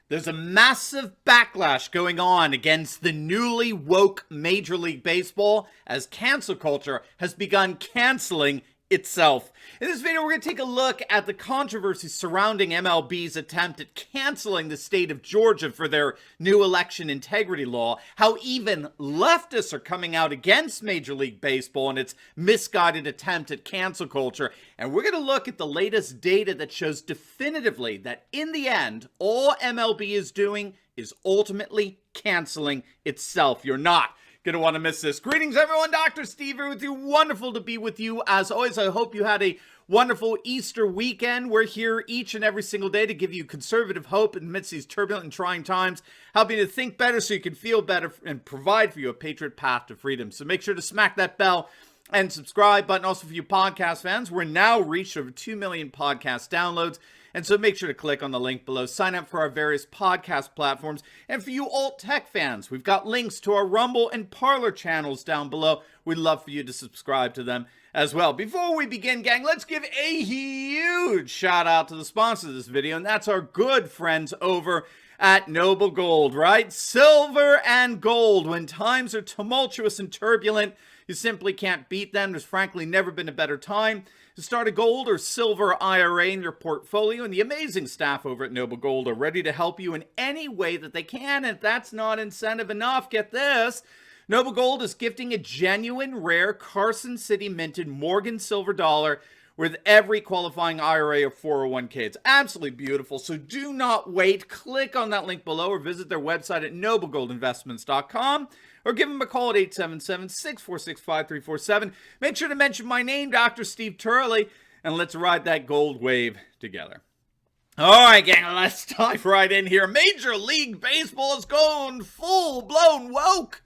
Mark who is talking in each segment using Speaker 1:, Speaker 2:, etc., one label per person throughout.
Speaker 1: There's a massive backlash going on against the newly woke Major League Baseball as cancel culture has begun canceling itself. In this video, we're going to take a look at the controversy surrounding MLB's attempt at canceling the state of Georgia for their new election integrity law, how even leftists are coming out against Major League Baseball and its misguided attempt at cancel culture, and we're going to look at the latest data that shows definitively that in the end, all MLB is doing is ultimately canceling itself. You're not going to want to miss this. Greetings, everyone. Dr. Steve here with you. Wonderful to be with you. As always, I hope you had a wonderful Easter weekend. We're here each and every single day to give you conservative hope amidst these turbulent and trying times, helping you to think better so you can feel better and provide for you a patriot path to freedom. So make sure to smack that bell and subscribe button. Also for you podcast fans, we're now reached over 2 million podcast downloads. And so make sure to click on the link below, sign up for our various podcast platforms. And for you alt tech fans, we've got links to our Rumble and Parler channels down below. We'd love for you to subscribe to them as well. Before we begin, gang, let's give a huge shout out to the sponsor of this video, and that's our good friends over at Noble Gold, right? Silver and gold. When times are tumultuous and turbulent, you simply can't beat them. There's frankly never been a better time to start a gold or silver IRA in your portfolio, and the amazing staff over at Noble Gold are ready to help you in any way that they can. And if that's not incentive enough, get this. Noble Gold is gifting a genuine, rare Carson City minted Morgan silver dollar with every qualifying IRA or 401k. It's absolutely beautiful, so do not wait. Click on that link below or visit their website at noblegoldinvestments.com or give them a call at 877-646-5347. Make sure to mention my name, Dr. Steve Turley, and let's ride that gold wave together. All right, gang, let's dive right in here. Major League Baseball is going full-blown woke.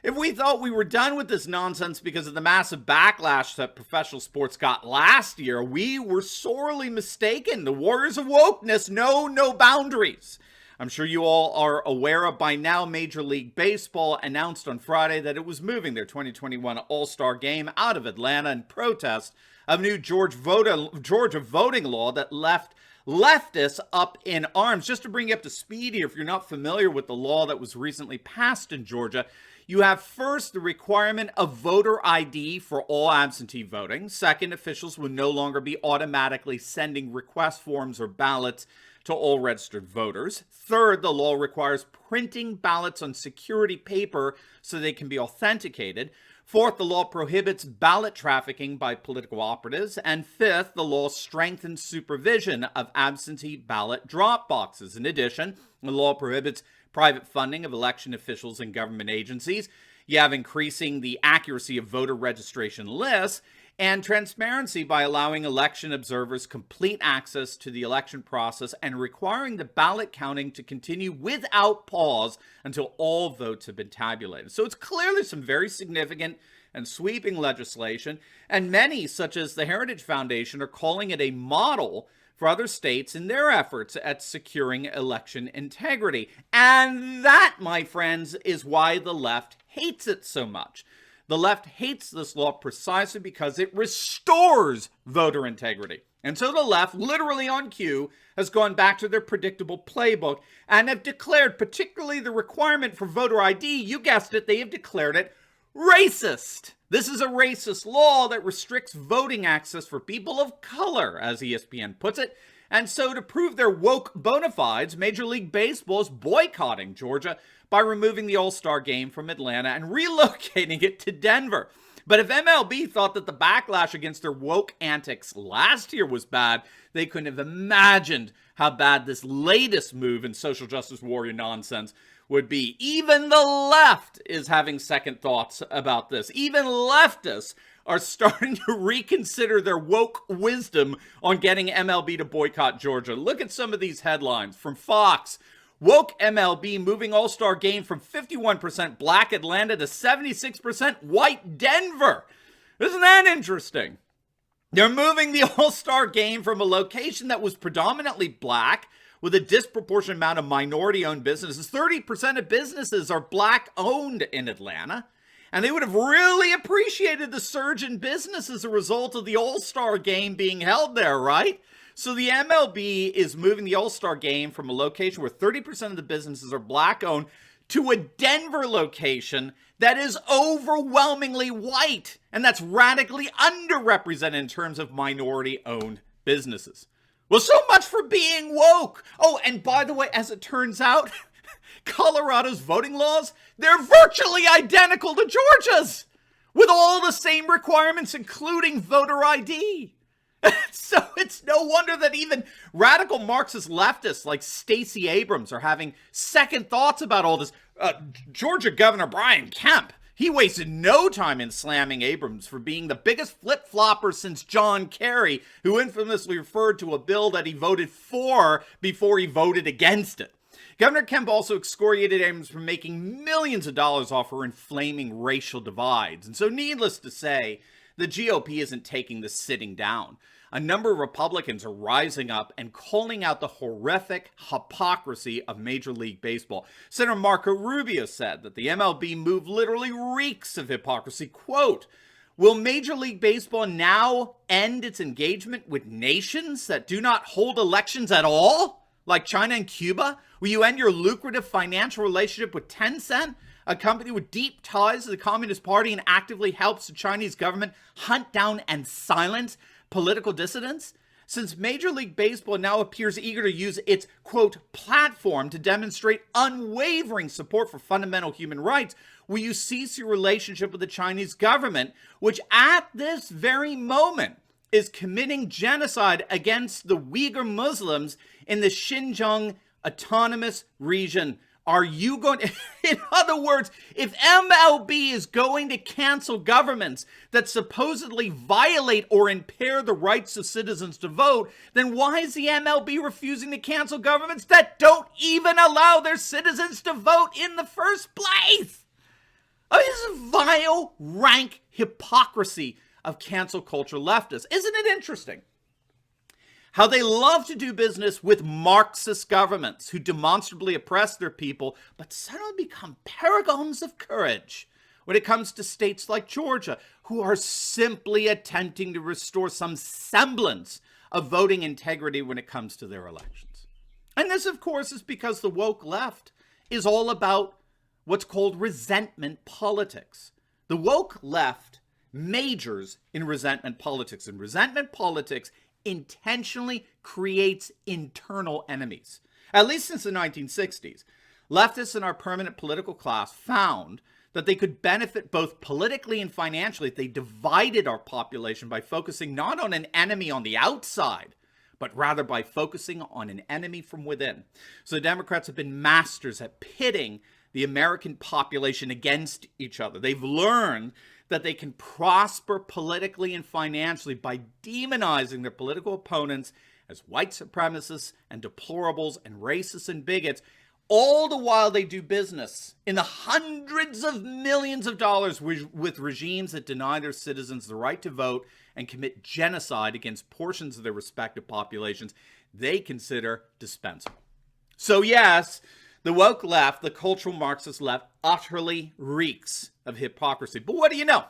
Speaker 1: If we thought we were done with this nonsense because of the massive backlash that professional sports got last year, we were sorely mistaken. The warriors of wokeness know no boundaries. I'm sure you all are aware of by now, Major League Baseball announced on Friday that it was moving their 2021 All-Star Game out of Atlanta in protest of new Georgia voting law that left leftists up in arms. Just to bring you up to speed here, if you're not familiar with the law that was recently passed in Georgia, you have first the requirement of voter ID for all absentee voting. Second, officials will no longer be automatically sending request forms or ballots to all registered voters. Third, the law requires printing ballots on security paper so they can be authenticated. Fourth, the law prohibits ballot trafficking by political operatives. And fifth, the law strengthens supervision of absentee ballot drop boxes. In addition, the law prohibits private funding of election officials and government agencies. You have increasing the accuracy of voter registration lists and transparency by allowing election observers complete access to the election process and requiring the ballot counting to continue without pause until all votes have been tabulated. So it's clearly some very significant and sweeping legislation, and many, such as the Heritage Foundation, are calling it a model for other states in their efforts at securing election integrity. And that, my friends, is why the left hates it so much. The left hates this law precisely because it restores voter integrity. And so the left, literally on cue, has gone back to their predictable playbook and have declared, particularly the requirement for voter ID, you guessed it, they have declared it racist. This is a racist law that restricts voting access for people of color, as ESPN puts it. And so to prove their woke bona fides, Major League Baseball is boycotting Georgia by removing the All-Star Game from Atlanta and relocating it to Denver. But if MLB thought that the backlash against their woke antics last year was bad, they couldn't have imagined how bad this latest move in social justice warrior nonsense would be. Even the left is having second thoughts about this. Even leftists are starting to reconsider their woke wisdom on getting MLB to boycott Georgia. Look at some of these headlines from Fox. Woke MLB moving All-Star Game from 51% black Atlanta to 76% white Denver. Isn't that interesting? They're moving the All-Star Game from a location that was predominantly black with a disproportionate amount of minority-owned businesses. 30% of businesses are black-owned in Atlanta. And they would have really appreciated the surge in business as a result of the All-Star Game being held there, right? So the MLB is moving the All-Star game from a location where 30% of the businesses are black-owned to a Denver location that is overwhelmingly white, and that's radically underrepresented in terms of minority-owned businesses. Well, so much for being woke. Oh, and by the way, as it turns out, Colorado's voting laws, they're virtually identical to Georgia's, with all the same requirements, including voter ID. So it's no wonder that even radical Marxist leftists like Stacey Abrams are having second thoughts about all this. Georgia Governor Brian Kemp, he wasted no time in slamming Abrams for being the biggest flip-flopper since John Kerry, who infamously referred to a bill that he voted for before he voted against it. Governor Kemp also excoriated Abrams for making millions of dollars off her inflaming racial divides. And so needless to say, the GOP isn't taking this sitting down. A number of Republicans are rising up and calling out the horrific hypocrisy of Major League Baseball. Senator Marco Rubio said that the MLB move literally reeks of hypocrisy. Quote, "Will Major League Baseball now end its engagement with nations that do not hold elections at all, like China and Cuba? Will you end your lucrative financial relationship with Tencent, a company with deep ties to the Communist Party and actively helps the Chinese government hunt down and silence political dissidents? Since Major League Baseball now appears eager to use its, quote, platform to demonstrate unwavering support for fundamental human rights, will you cease your relationship with the Chinese government, which at this very moment is committing genocide against the Uyghur Muslims in the Xinjiang Autonomous Region? Are you going to, in other words, if MLB is going to cancel governments that supposedly violate or impair the rights of citizens to vote, then why is the MLB refusing to cancel governments that don't even allow their citizens to vote in the first place? I mean, this is vile, rank hypocrisy of cancel culture leftists. Isn't it interesting how they love to do business with Marxist governments who demonstrably oppress their people, but suddenly become paragons of courage when it comes to states like Georgia, who are simply attempting to restore some semblance of voting integrity when it comes to their elections. And this, of course, is because the woke left is all about what's called resentment politics. The woke left majors in resentment politics, and resentment politics intentionally creates internal enemies. At least since the 1960s, leftists in our permanent political class found that they could benefit both politically and financially if they divided our population by focusing not on an enemy on the outside, but rather by focusing on an enemy from within. So the Democrats have been masters at pitting the American population against each other. They've learned that they can prosper politically and financially by demonizing their political opponents as white supremacists and deplorables and racists and bigots, all the while they do business in the hundreds of millions of dollars with regimes that deny their citizens the right to vote and commit genocide against portions of their respective populations they consider dispensable. So yes, the woke left, the cultural Marxist left, utterly reeks of hypocrisy. But what do you know?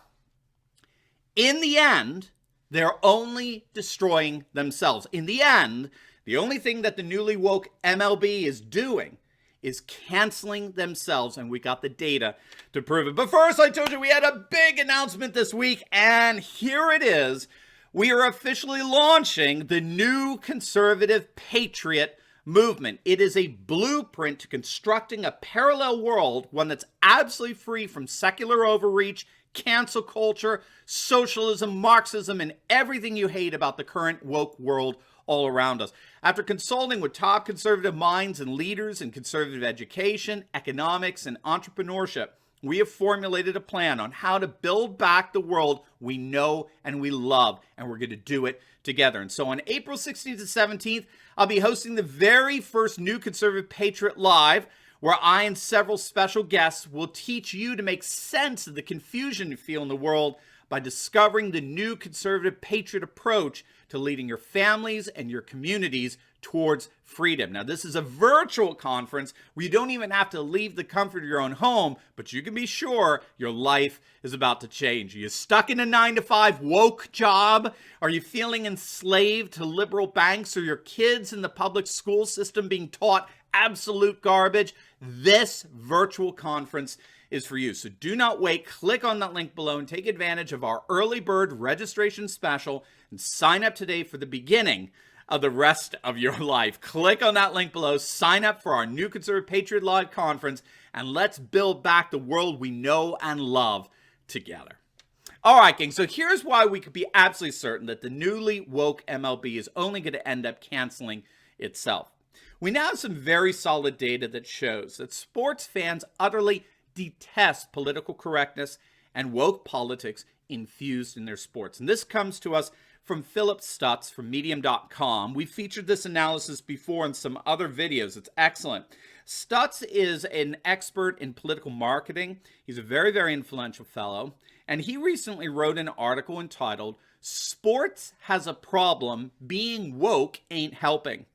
Speaker 1: In the end, they're only destroying themselves. In the end, the only thing that the newly woke MLB is doing is canceling themselves, and we got the data to prove it. But first, I told you we had a big announcement this week, and here it is. We are officially launching the new conservative PATRIOT movement. It is a blueprint to constructing a parallel world, one that's absolutely free from secular overreach, cancel culture, socialism, Marxism, and everything you hate about the current woke world all around us. After consulting with top conservative minds and leaders in conservative education, economics, and entrepreneurship, we have formulated a plan on how to build back the world we know and we love, and we're going to do it together. And so on April 16th to 17th, I'll be hosting the very first New Conservative Patriot Live, where I and several special guests will teach you to make sense of the confusion you feel in the world by discovering the new conservative patriot approach to leading your families and your communities towards freedom. Now, this is a virtual conference where you don't even have to leave the comfort of your own home, but you can be sure your life is about to change. Are you stuck in a 9-to-5 woke job? Are you feeling enslaved to liberal banks? Or your kids in the public school system being taught absolute garbage? This virtual conference is for you. So do not wait. Click on that link below and take advantage of our early bird registration special and sign up today for the beginning of the rest of your life. Click on that link below, sign up for our new Conservative Patriot Live conference, and let's build back the world we know and love together. All right, gang, so here's why we could be absolutely certain that the newly woke MLB is only going to end up canceling itself. We now have some very solid data that shows that sports fans utterly detest political correctness and woke politics infused in their sports. And this comes to us from Philip Stutz from Medium.com. We featured this analysis before in some other videos. It's excellent. Stutz is an expert in political marketing. He's a very, very influential fellow. And he recently wrote an article entitled, "Sports Has a Problem, Being Woke Ain't Helping."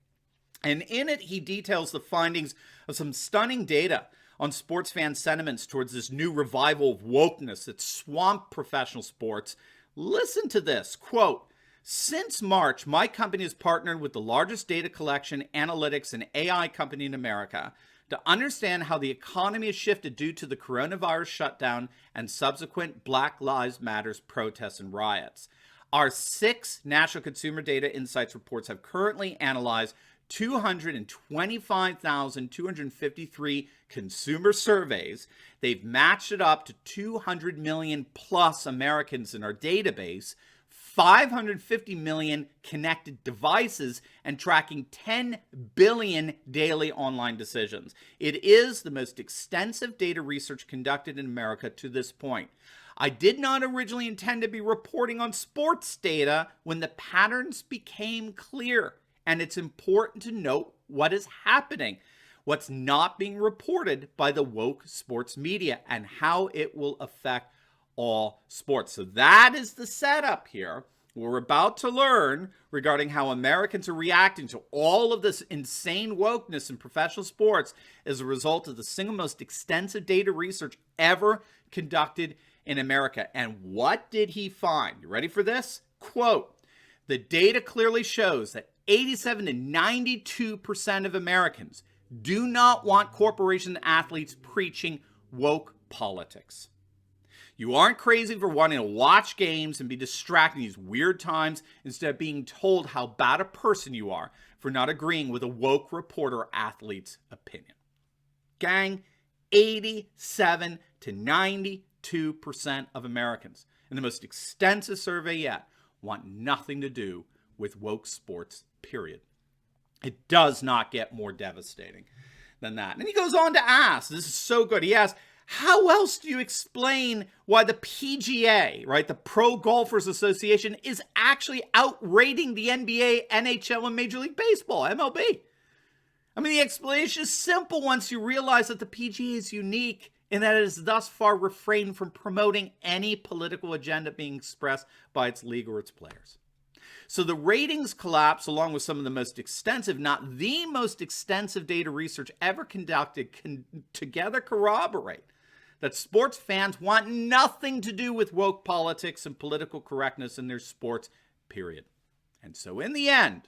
Speaker 1: And in it, he details the findings of some stunning data on sports fan sentiments towards this new revival of wokeness that swamped professional sports. Listen to this, quote, "Since March, my company has partnered with the largest data collection, analytics, and AI company in America to understand how the economy has shifted due to the coronavirus shutdown and subsequent Black Lives Matter protests and riots. Our 6 National Consumer Data Insights reports have currently analyzed 225,253 consumer surveys. They've matched it up to 200 million plus Americans in our database, 550 million connected devices, and tracking 10 billion daily online decisions. It is the most extensive data research conducted in America to this point. I did not originally intend to be reporting on sports data when the patterns became clear. And it's important to note what is happening, what's not being reported by the woke sports media, and how it will affect all sports." So that is the setup here. We're about to learn regarding how Americans are reacting to all of this insane wokeness in professional sports as a result of the single most extensive data research ever conducted in America. And what did he find? You ready for this? Quote, "The data clearly shows that 87 to 92% of Americans do not want corporation athletes preaching woke politics. You aren't crazy for wanting to watch games and be distracted in these weird times instead of being told how bad a person you are for not agreeing with a woke reporter or athlete's opinion." Gang, 87 to 92% of Americans, in the most extensive survey yet, want nothing to do with woke sports, period. It does not get more devastating than that. And he goes on to ask, this is so good, he asks, how else do you explain why the PGA, right, the Pro Golfers Association, is actually outrating the NBA, NHL, and Major League Baseball, MLB? I mean, the explanation is simple once you realize that the PGA is unique in that it has thus far refrained from promoting any political agenda being expressed by its league or its players. So the ratings collapse, along with some of the most extensive, not the most extensive data research ever conducted, can together corroborate that sports fans want nothing to do with woke politics and political correctness in their sports, period. And so in the end,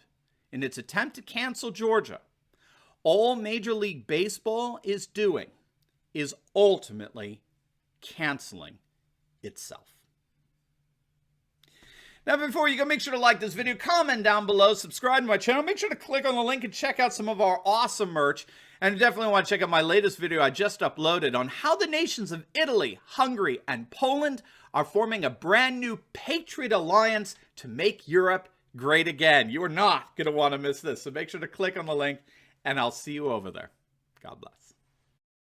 Speaker 1: in its attempt to cancel Georgia, all Major League Baseball is doing is ultimately canceling itself. Now, before you go, make sure to like this video, comment down below, subscribe to my channel, make sure to click on the link and check out some of our awesome merch. And you definitely want to check out my latest video I just uploaded on how the nations of Italy, Hungary, and Poland are forming a brand new Patriot alliance to make Europe great again. You are not going to want to miss this. So make sure to click on the link, and I'll see you over there. God bless.